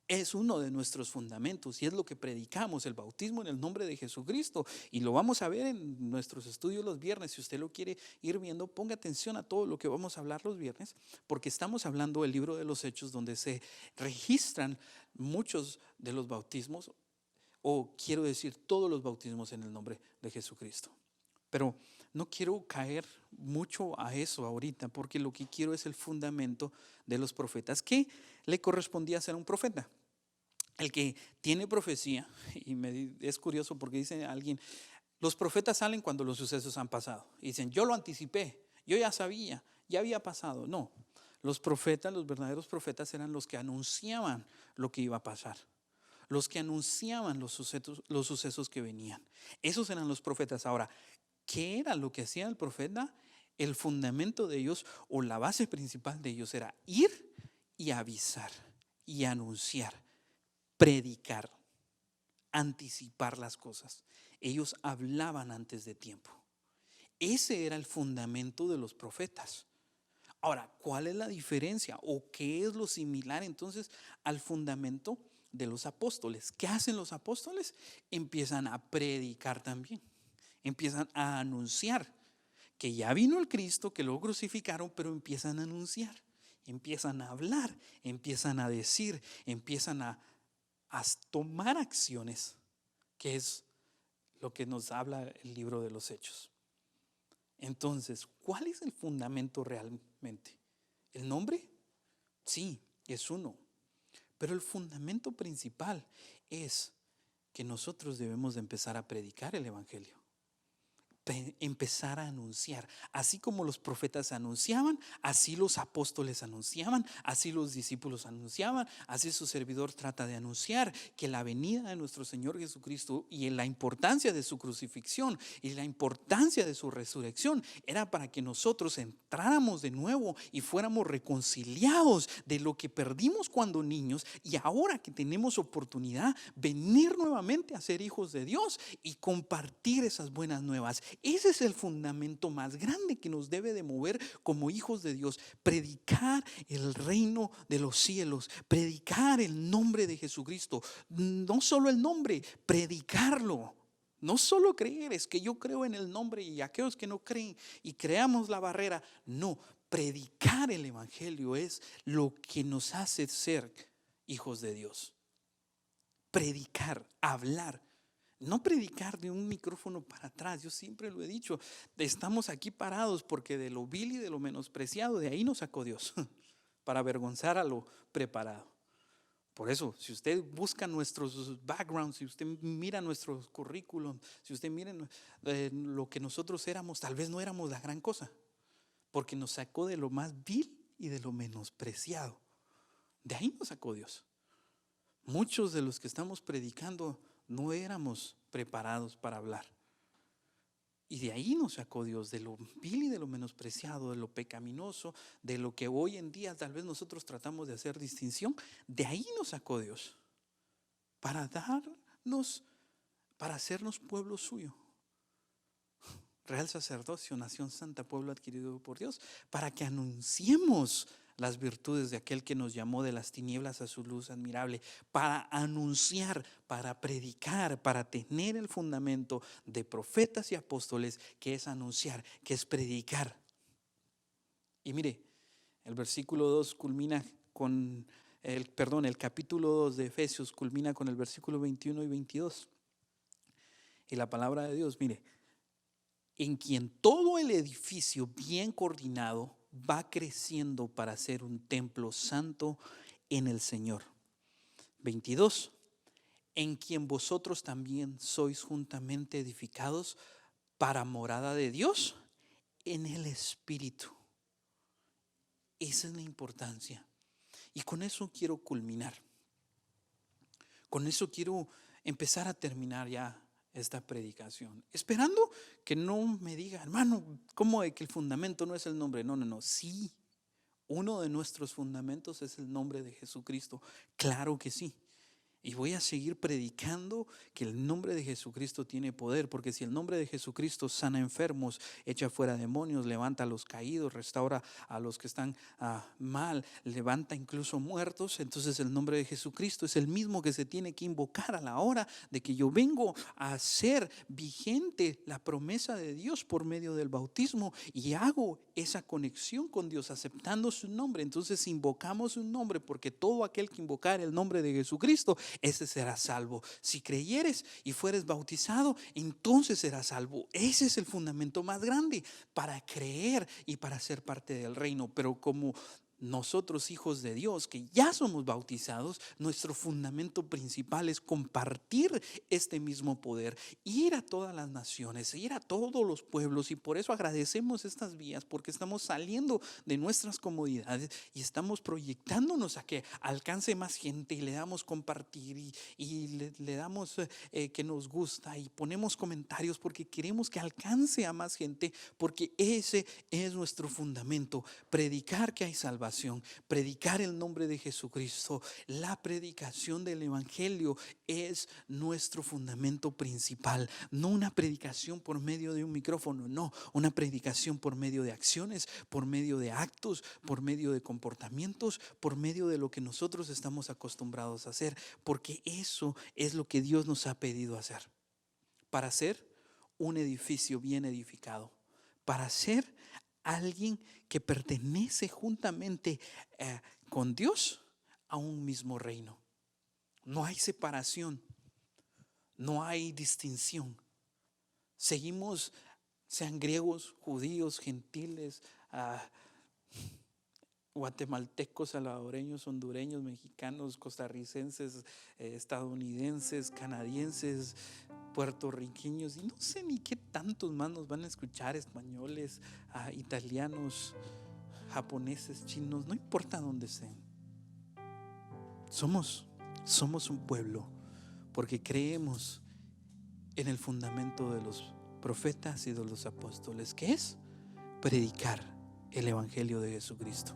Es uno de nuestros fundamentos y es lo que predicamos, el bautismo en el nombre de Jesucristo. Y lo vamos a ver en nuestros estudios los viernes. Si usted lo quiere ir viendo, ponga atención a todo lo que vamos a hablar los viernes, porque estamos hablando del libro de los Hechos, donde se registran muchos de los bautismos, o quiero decir todos los bautismos en el nombre de Jesucristo. Pero no quiero caer mucho a eso ahorita, porque lo que quiero es el fundamento de los profetas. ¿Qué le correspondía ser un profeta? El que tiene profecía, y es curioso porque dice alguien, los profetas salen cuando los sucesos han pasado. Y dicen, yo lo anticipé, yo ya sabía, ya había pasado. No, los profetas, los verdaderos profetas eran los que anunciaban lo que iba a pasar. Los que anunciaban los sucesos que venían. Esos eran los profetas. Ahora, ¿qué era lo que hacía el profeta? El fundamento de ellos, o la base principal de ellos, era ir y avisar y anunciar, predicar, anticipar las cosas. Ellos hablaban antes de tiempo. Ese era el fundamento de los profetas. Ahora, ¿cuál es la diferencia o qué es lo similar entonces al fundamento de los apóstoles? ¿Qué hacen los apóstoles? Empiezan a predicar también. Empiezan a anunciar que ya vino el Cristo, que lo crucificaron, pero empiezan a anunciar, empiezan a hablar, empiezan a decir, empiezan a tomar acciones, que es lo que nos habla el libro de los Hechos. Entonces, ¿cuál es el fundamento realmente? ¿El nombre? Sí, es uno. Pero el fundamento principal es que nosotros debemos de empezar a predicar el evangelio. Empezar a anunciar, así como los profetas anunciaban, así los apóstoles anunciaban, así los discípulos anunciaban, así su servidor trata de anunciar que la venida de nuestro Señor Jesucristo y la importancia de su crucifixión y la importancia de su resurrección era para que nosotros entráramos de nuevo y fuéramos reconciliados de lo que perdimos cuando niños, y ahora que tenemos oportunidad venir nuevamente a ser hijos de Dios y compartir esas buenas nuevas. Ese es el fundamento más grande que nos debe de mover como hijos de Dios. Predicar el reino de los cielos, predicar el nombre de Jesucristo. No solo el nombre, predicarlo. No solo creer, es que yo creo en el nombre y aquellos que no creen y creamos la barrera. No, predicar el evangelio es lo que nos hace ser hijos de Dios. Predicar, hablar. No predicar de un micrófono para atrás. Yo siempre lo he dicho, estamos aquí parados porque de lo vil y de lo menospreciado, de ahí nos sacó Dios, para avergonzar a lo preparado. Por eso, si usted busca nuestros backgrounds, si usted mira nuestros currículum, si usted mira lo que nosotros éramos, tal vez no éramos la gran cosa, porque nos sacó de lo más vil y de lo menospreciado. De ahí nos sacó Dios. Muchos de los que estamos predicando no éramos preparados para hablar. Y de ahí nos sacó Dios, de lo vil y de lo menospreciado, de lo pecaminoso, de lo que hoy en día tal vez nosotros tratamos de hacer distinción. De ahí nos sacó Dios, para darnos, para hacernos pueblo suyo, real sacerdocio, nación santa, pueblo adquirido por Dios, para que anunciemos las virtudes de aquel que nos llamó de las tinieblas a su luz admirable, para anunciar, para predicar, para tener el fundamento de profetas y apóstoles, que es anunciar, que es predicar. Y mire, el versículo 2 culmina con el capítulo 2 de Efesios culmina con el versículo 21 y 22. Y la palabra de Dios, mire, en quien todo el edificio bien coordinado va creciendo para ser un templo santo en el Señor. 22. En quien vosotros también sois juntamente edificados para morada de Dios en el Espíritu. Esa es la importancia. Y con eso quiero culminar. Con eso quiero empezar a terminar ya esta predicación, esperando que no me diga, hermano, ¿cómo de que el fundamento no es el nombre? No, sí, uno de nuestros fundamentos es el nombre de Jesucristo, claro que sí. Y voy a seguir predicando que el nombre de Jesucristo tiene poder, porque si el nombre de Jesucristo sana enfermos, echa fuera demonios, levanta a los caídos, restaura a los que están mal, levanta incluso muertos, entonces el nombre de Jesucristo es el mismo que se tiene que invocar a la hora de que yo vengo a hacer vigente la promesa de Dios por medio del bautismo y hago esa conexión con Dios aceptando su nombre. Entonces invocamos su nombre, porque todo aquel que invocar el nombre de Jesucristo, ese será salvo. Si creyeres y fueres bautizado, entonces serás salvo. Ese es el fundamento más grande para creer y para ser parte del reino. Pero como nosotros, hijos de Dios, que ya somos bautizados, nuestro fundamento principal es compartir este mismo poder, ir a todas las naciones, ir a todos los pueblos. Y por eso agradecemos estas vías, porque estamos saliendo de nuestras comodidades y estamos proyectándonos a que alcance más gente, y le damos compartir y le damos que nos gusta, y ponemos comentarios porque queremos que alcance a más gente, porque ese es nuestro fundamento: predicar que hay salvación, predicar el nombre de Jesucristo. La predicación del evangelio es nuestro fundamento principal, no una predicación por medio de un micrófono, no, una predicación por medio de acciones, por medio de actos, por medio de comportamientos, por medio de lo que nosotros estamos acostumbrados a hacer, porque eso es lo que Dios nos ha pedido hacer, para hacer un edificio bien edificado, para ser alguien que pertenece juntamente con Dios a un mismo reino. No hay separación, no hay distinción. Seguimos, sean griegos, judíos, gentiles, guatemaltecos, salvadoreños, hondureños, mexicanos, costarricenses, estadounidenses, canadienses, puertorriqueños, y no sé ni qué tantos más nos van a escuchar, españoles, italianos, japoneses, chinos, no importa dónde estén. Somos un pueblo porque creemos en el fundamento de los profetas y de los apóstoles, que es predicar el evangelio de Jesucristo.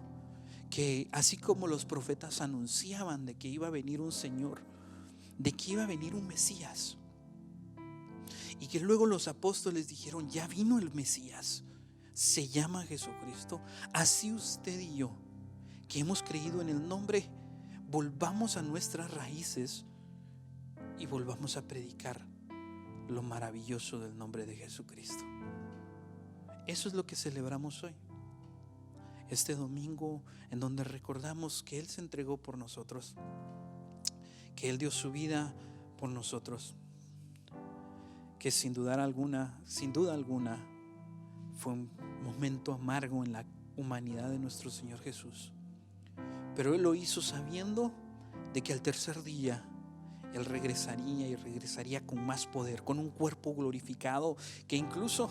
Que así como los profetas anunciaban de que iba a venir un Señor, de que iba a venir un Mesías, y que luego los apóstoles dijeron: ya vino el Mesías, se llama Jesucristo. Así usted y yo, que hemos creído en el nombre, volvamos a nuestras raíces y volvamos a predicar lo maravilloso del nombre de Jesucristo. Eso es lo que celebramos hoy, este domingo, en donde recordamos que Él se entregó por nosotros, que Él dio su vida por nosotros, que sin duda alguna fue un momento amargo en la humanidad de nuestro Señor Jesús, pero Él lo hizo sabiendo de que al tercer día Él regresaría, y regresaría con más poder, con un cuerpo glorificado, que incluso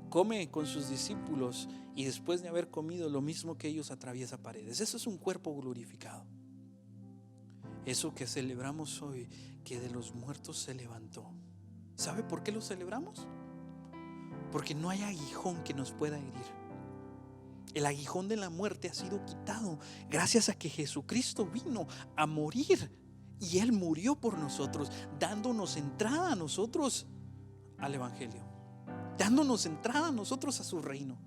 come con sus discípulos y después de haber comido lo mismo que ellos atraviesa paredes. Eso es un cuerpo glorificado. Eso que celebramos hoy, que de los muertos se levantó. ¿Sabe por qué lo celebramos? Porque no hay aguijón que nos pueda herir. El aguijón de la muerte ha sido quitado gracias a que Jesucristo vino a morir, y Él murió por nosotros, dándonos entrada a nosotros al evangelio, dándonos entrada a nosotros a su reino.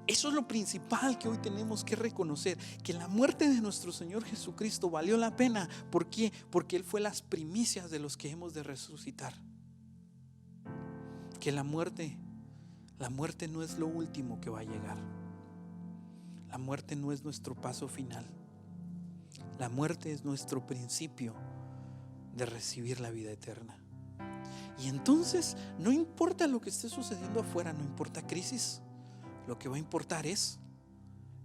Eso es lo principal que hoy tenemos que reconocer, que la muerte de nuestro Señor Jesucristo valió la pena. ¿Por qué? Porque Él fue las primicias de los que hemos de resucitar. Que la muerte no es lo último que va a llegar. La muerte no es nuestro paso final. La muerte es nuestro principio de recibir la vida eterna. Y entonces no importa lo que esté sucediendo afuera, no importa crisis, lo que va a importar es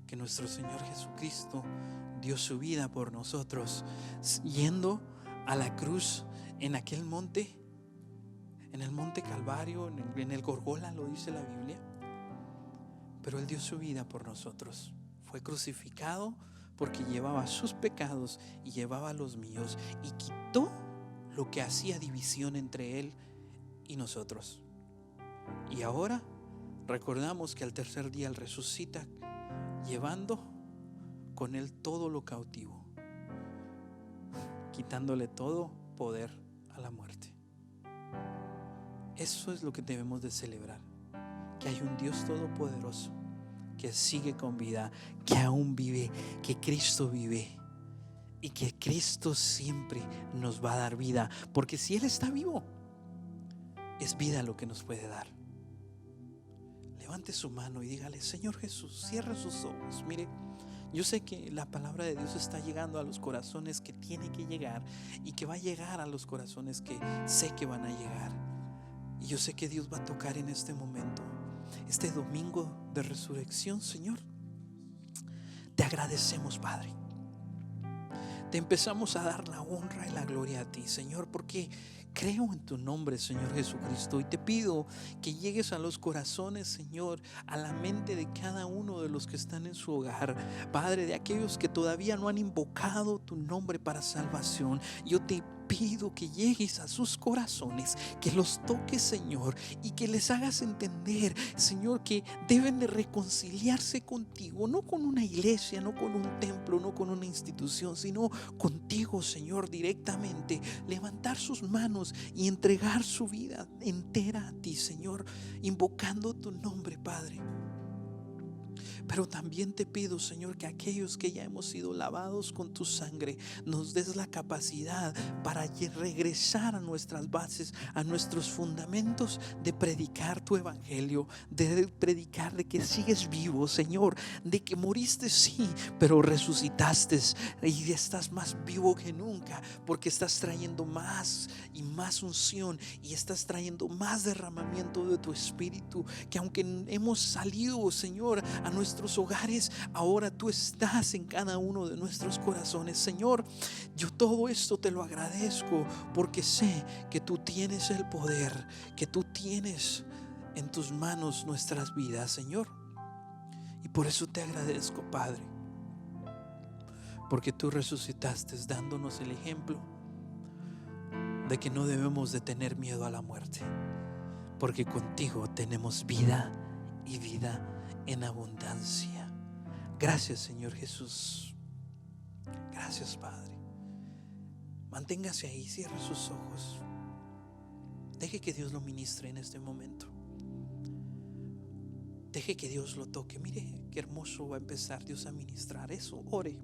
que nuestro Señor Jesucristo dio su vida por nosotros, yendo a la cruz en aquel monte, en el monte Calvario, en el Golgota, lo dice la Biblia. Pero Él dio su vida por nosotros. Fue crucificado porque llevaba sus pecados y llevaba los míos, y quitó lo que hacía división entre Él y nosotros. Y ahora recordamos que al tercer día Él resucita, llevando con Él todo lo cautivo, quitándole todo poder a la muerte. Eso es lo que debemos de celebrar, que hay un Dios todopoderoso que sigue con vida, que aún vive, que Cristo vive, y que Cristo siempre nos va a dar vida, porque si Él está vivo, es vida lo que nos puede dar. Levante su mano y dígale: Señor Jesús, cierra sus ojos. Mire, yo sé que la palabra de Dios está llegando a los corazones que tiene que llegar, y que va a llegar a los corazones que sé que van a llegar. Y yo sé que Dios va a tocar en este momento, este domingo de resurrección. Señor, te agradecemos, Padre. Te empezamos a dar la honra y la gloria a ti, Señor, porque creo en tu nombre, Señor Jesucristo, y te pido que llegues a los corazones, Señor, a la mente de cada uno de los que están en su hogar, Padre, de aquellos que todavía no han invocado tu nombre para salvación. Yo te pido que llegues a sus corazones, que los toques, Señor, y que les hagas entender, Señor, que deben de reconciliarse contigo, no con una iglesia, no con un templo, no con una institución, sino contigo, Señor, directamente. Levantar sus manos y entregar su vida entera a ti, Señor, invocando tu nombre, Padre. Pero también te pido, Señor, que aquellos que ya hemos sido lavados con tu sangre, nos des la capacidad para regresar a nuestras bases, a nuestros fundamentos, de predicar tu evangelio, de predicar de que sigues vivo, Señor, de que moriste, sí, pero resucitaste y estás más vivo que nunca, porque estás trayendo más y más unción, y estás trayendo más derramamiento de tu espíritu, que aunque hemos salido, Señor, a nuestros hogares, ahora tú estás en cada uno de nuestros corazones. Señor, yo todo esto te lo agradezco, porque sé que tú tienes el poder, que tú tienes en tus manos nuestras vidas, Señor. Y por eso te agradezco, Padre, porque tú resucitaste dándonos el ejemplo de que no debemos de tener miedo a la muerte, porque contigo tenemos vida, y vida en abundancia. Gracias, Señor Jesús. Gracias, Padre. Manténgase ahí, cierre sus ojos. Deje que Dios lo ministre en este momento. Deje que Dios lo toque. Mire qué hermoso va a empezar Dios a ministrar eso. Ore,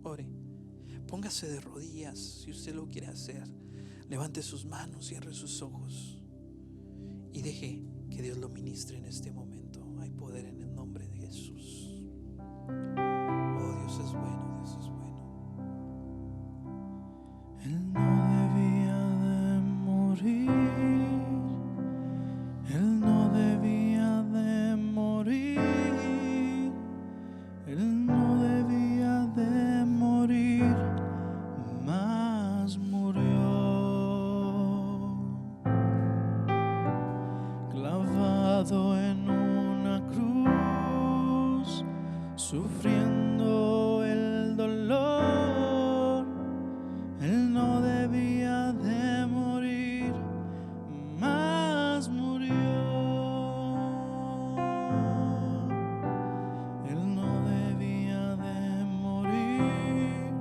ore. Póngase de rodillas si usted lo quiere hacer. Levante sus manos, cierre sus ojos y deje que Dios lo ministre en este momento. Hay poder en el nombre de Jesús. Oh, Dios es bueno, Dios es bueno. Él no debía de morir. Él no debía de morir. Él no debía de morir, mas murió clavado en una cruz, sufriendo el dolor. Él no debía de morir, mas murió. Él no debía de morir.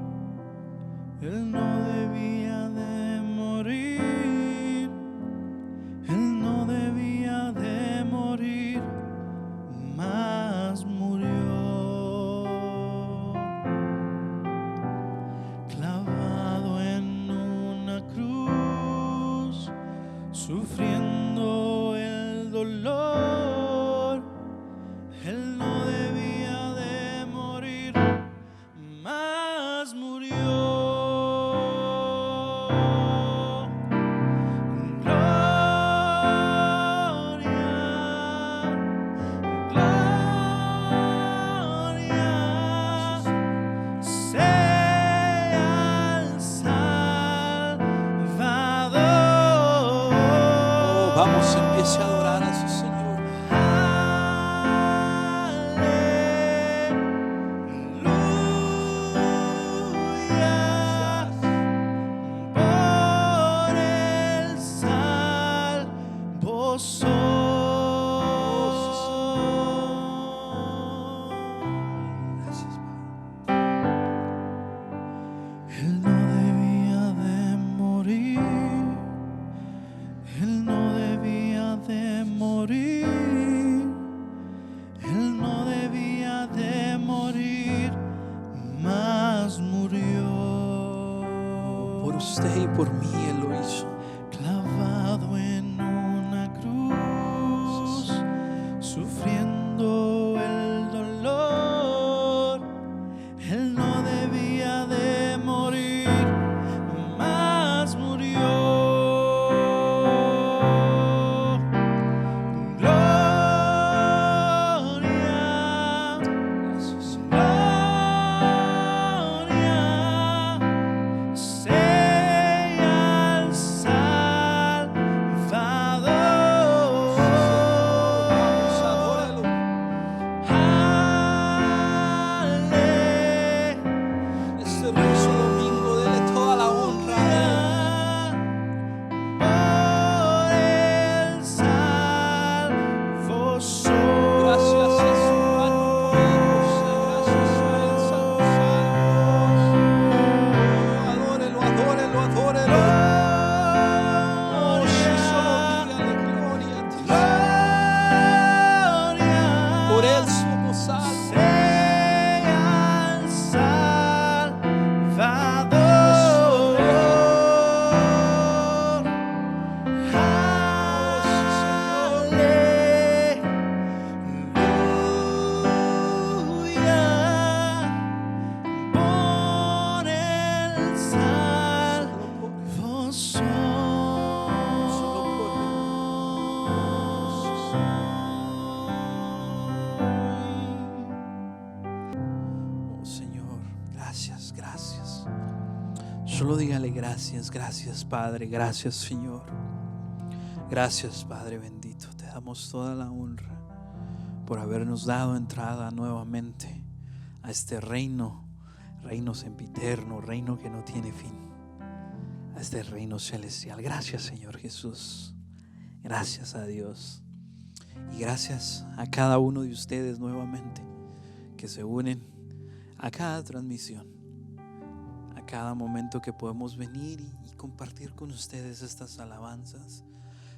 Él no debía de morir. Él no debía de morir, mas murió. Solo dígale gracias, gracias Padre, gracias Señor. Gracias Padre bendito, te damos toda la honra por habernos dado entrada nuevamente a este reino sempiterno, reino que no tiene fin, a este reino celestial. Gracias Señor Jesús, gracias a Dios y gracias a cada uno de ustedes nuevamente que se unen a cada transmisión, a cada momento que podemos venir y compartir con ustedes estas alabanzas,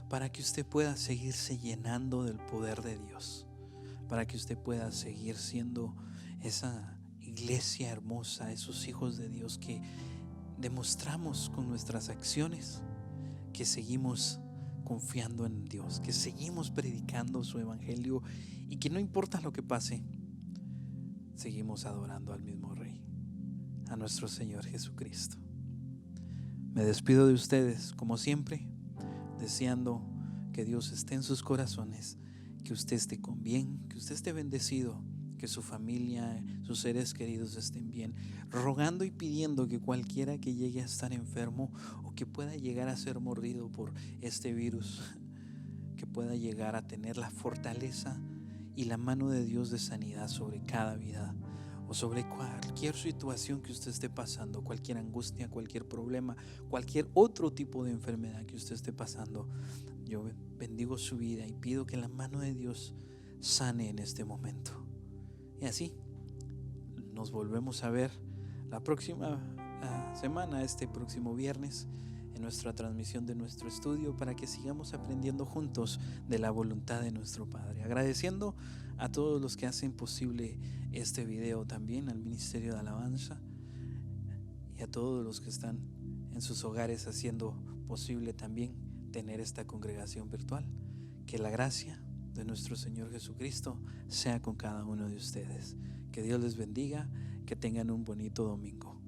para que usted pueda seguirse llenando del poder de Dios, para que usted pueda seguir siendo esa iglesia hermosa, esos hijos de Dios que demostramos con nuestras acciones que seguimos confiando en Dios, que seguimos predicando su evangelio y que no importa lo que pase, seguimos adorando al mismo Rey, a nuestro Señor Jesucristo. Me despido de ustedes como siempre, deseando que Dios esté en sus corazones, que usted esté con bien, que usted esté bendecido, que su familia, sus seres queridos estén bien, rogando y pidiendo que cualquiera que llegue a estar enfermo o que pueda llegar a ser mordido por este virus, que pueda llegar a tener la fortaleza y la mano de Dios de sanidad sobre cada vida o sobre cualquier situación que usted esté pasando, cualquier angustia, cualquier problema, cualquier otro tipo de enfermedad que usted esté pasando. Yo bendigo su vida y pido que la mano de Dios sane en este momento. Y así nos volvemos a ver la próxima semana, este próximo viernes, en nuestra transmisión de nuestro estudio, para que sigamos aprendiendo juntos de la voluntad de nuestro Padre. Agradeciendo a todos los que hacen posible este video, también al Ministerio de Alabanza y a todos los que están en sus hogares haciendo posible también tener esta congregación virtual. Que la gracia de nuestro Señor Jesucristo sea con cada uno de ustedes. Que Dios les bendiga, que tengan un bonito domingo.